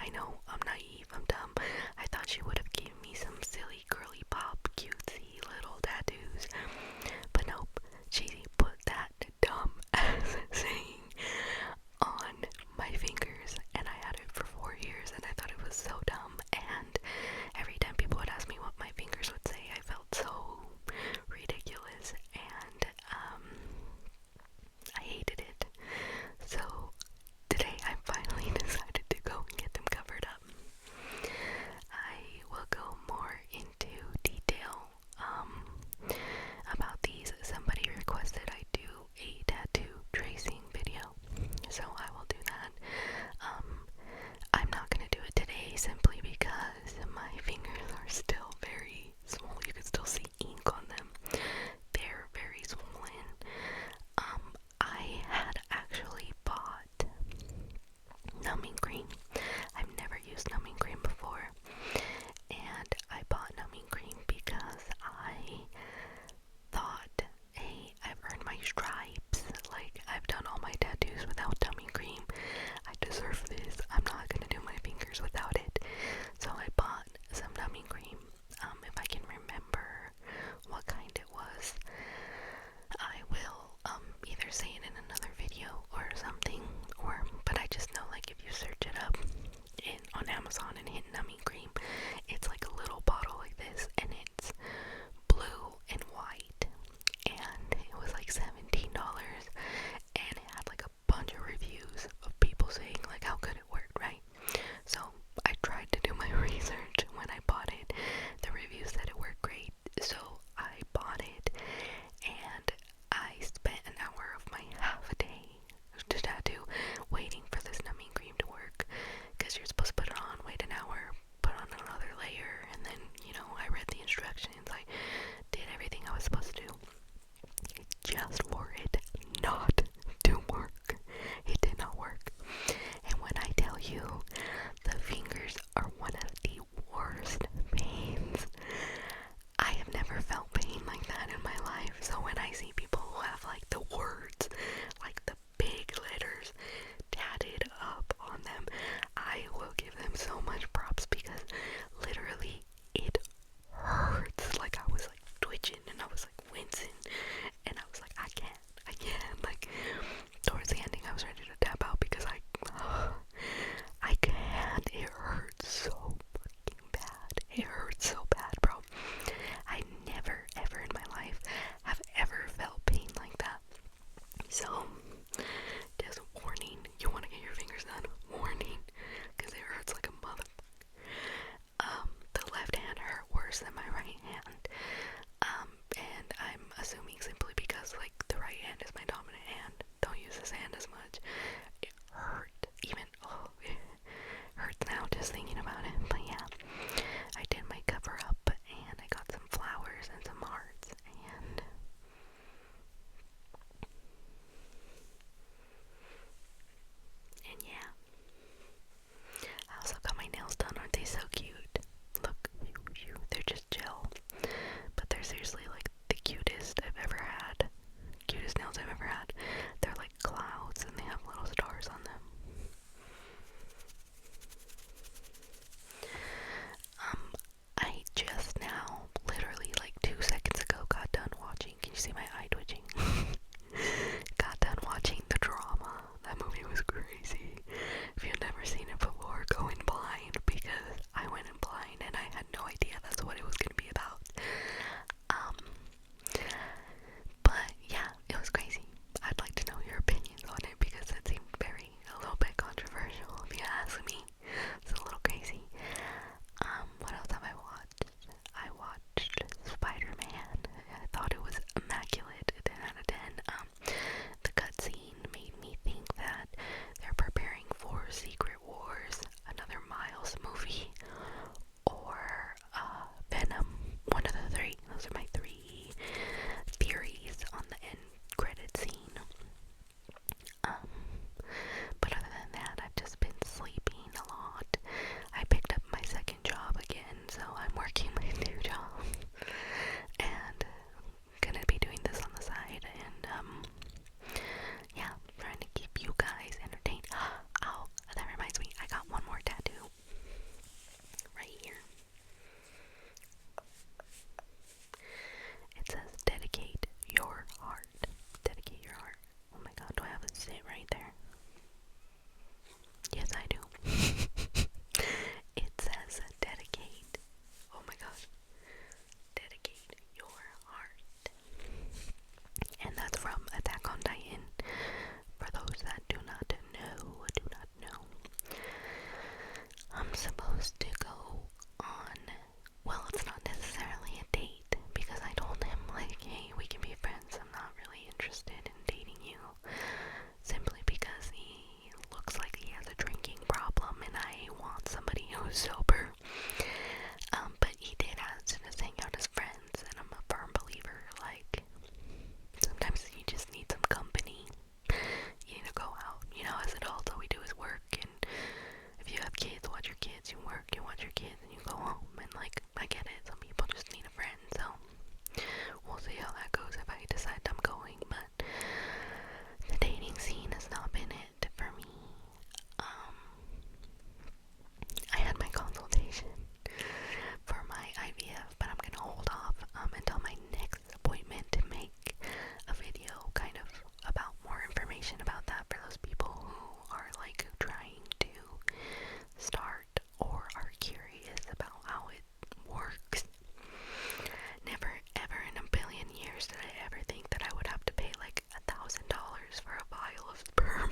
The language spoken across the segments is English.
I know, I'm naive, I'm dumb. I thought she would have given me some silly girly pop cutesy little tattoos, but nope, she put that dumb ass saying on my fingers, and I had it for 4 years, and I thought it was so dumb. And every time people would ask me what my fingers would say, I felt so ridiculous, and I hated it. So today I finally decided to go and get them covered up. I will go more into detail about these. Somebody requested I do a tattoo tracing video, so I will do that. I'm not gonna do it today simply because my fingers are still very small. You can still see ink on them. They're very swollen. I had actually bought numbing cream. I've never used numbing cream before, and I bought numbing cream because I thought, hey, I've earned my stripes. Like, I've done all my tattoos without numbing cream. I deserve this. I'm not gonna do my fingers without it. So I bought some numbing cream. If I can remember what kind it was, I will either say it in another video or something, but I just know, like, if you search it up on Amazon and hit numbing cream, it's like a little bottle like this, and it's blue and white, and it was like $17, and it had like a bunch of reviews of people saying like how good it worked, right? So I tried to do my research when I bought it. The reviews said it worked great, so I bought it, and I spent an hour of my half a day to tattoo waiting for this numbing cream to work, because you're supposed to put it on, wait an supposed to go on, well, it's not necessarily a date, because I told him, like, hey, we can be friends, I'm not really interested in dating you, simply because he looks like he has a drinking problem, and I want somebody who's sober. But he did ask to just hang out as friends, and I'm a firm believer, like, sometimes you just need some company. You need to go out. You know, as adults, all we do is work, and if you have kids, watch your kids, you work, you watch your kids, and you go home, and, like, I get it, some people just need a friend, so we'll see how that goes if I decide I'm going, but the dating scene has not been it for me. I had my consultation for my IVF, but I'm gonna hold off until my next appointment to make a video kind of about more information about that for those people who are like trying to start or are curious about how it works. Never ever in a billion years did I ever think that I would have to pay like $1,000 for a vial of sperm.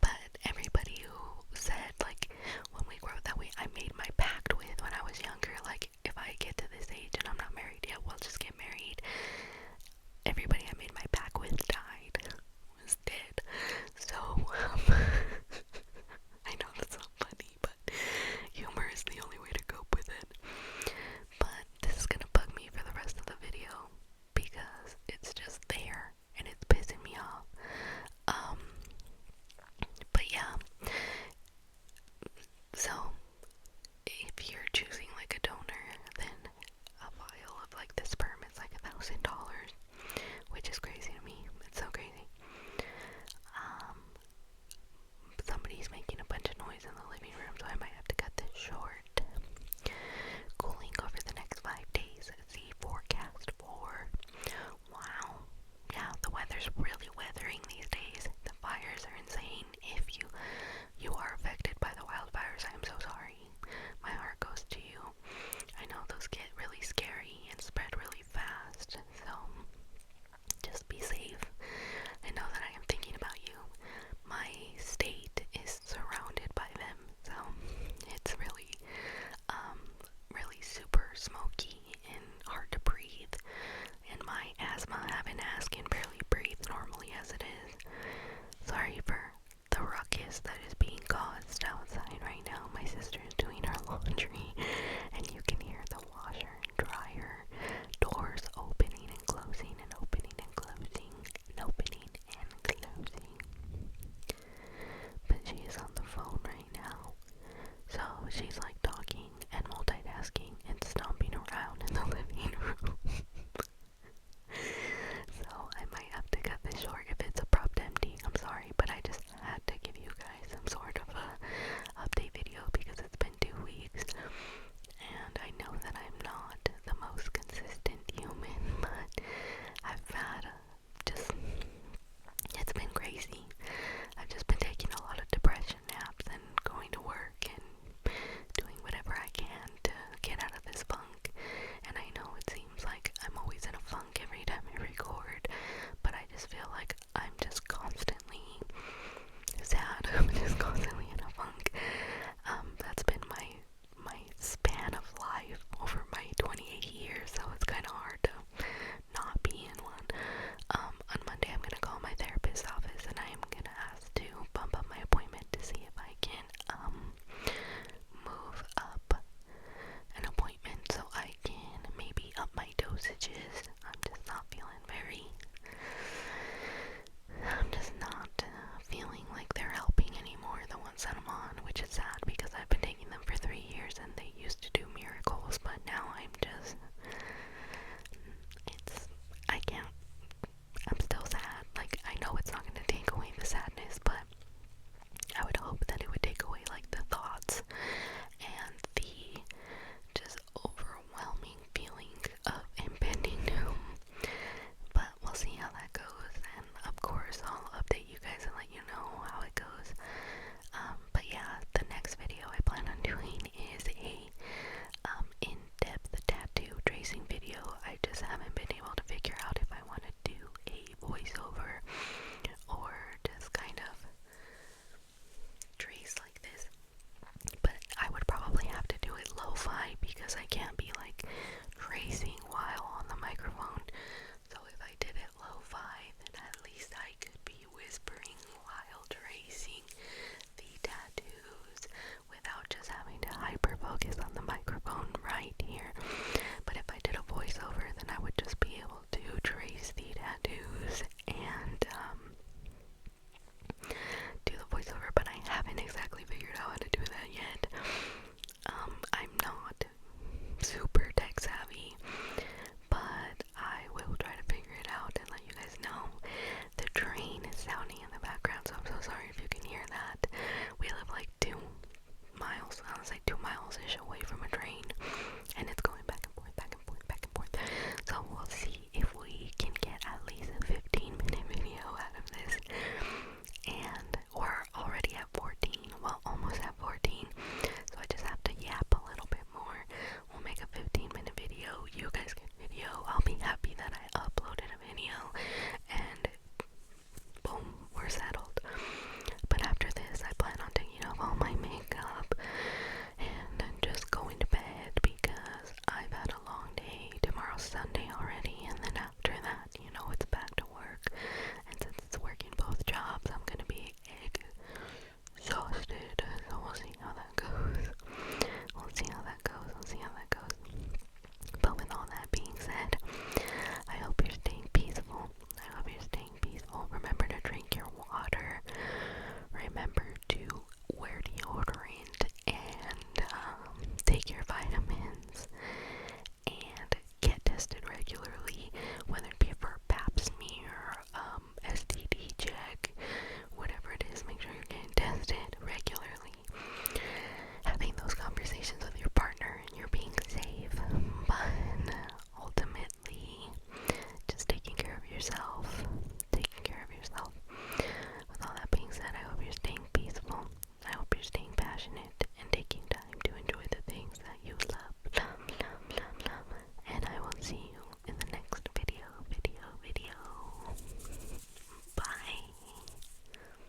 But everybody who said, like, when we grew up, that I made my pact with when I was younger, like, if I get to this age and I'm not married yet, we'll just get married. Everybody I made my pact with died, was dead. So, I know that's not funny, but humor is the only way to cope with it. But this is gonna bug me for the rest of the video, because it's just there, and it's pissing me off. But yeah, so if you're choosing like a donor, then a vial of like the sperm is like $1,000, which is crazy to me. It's so crazy. Somebody's making a bunch of noise in the living room, so I might have to cut this short. Cooling over the next 5 days. See forecast for. Wow. Yeah, the weather's really weathering these days. The fires are insane. If you are affected by the wildfires, I am so sorry. My heart goes to you. I know those get really scary and spread really fast, so just be safe. I know that I am thinking about you. My state is surrounded by them, so it's really, really super smoky and hard to breathe. And my asthma, I have an asthma, can barely breathe normally as it is. Sorry for the ruckus that is being caused outside right now. My sister is doing her laundry, and you can hear the washer and dryer doors opening and closing and opening and closing and opening and closing. But she is on the phone right now, so she's like talking and multitasking and stomping around in the living room. So I might have to cut this short if it's abrupt empty. I'm sorry, but I just had to give you guys some sort of a update video because it's been 2 weeks, and I know that I'm not the most consistent human, but I've had it's been crazy. I've just been taking a lot of depression naps and going to work and doing whatever I can to get out of this funk. And I know it seems like I'm always in a funk every time I record, but I just feel like I'm just constantly sad. I'm just constantly in a funk. That's been my span of life over my 28 years, so it's kind of hard to not be in one. On Monday I'm gonna call my therapist's office, and I'm gonna ask to bump up my appointment to see if I can move up an appointment so I can maybe up my dosages. I'm just not feeling like they're helping anymore, the ones that I'm on, which is sad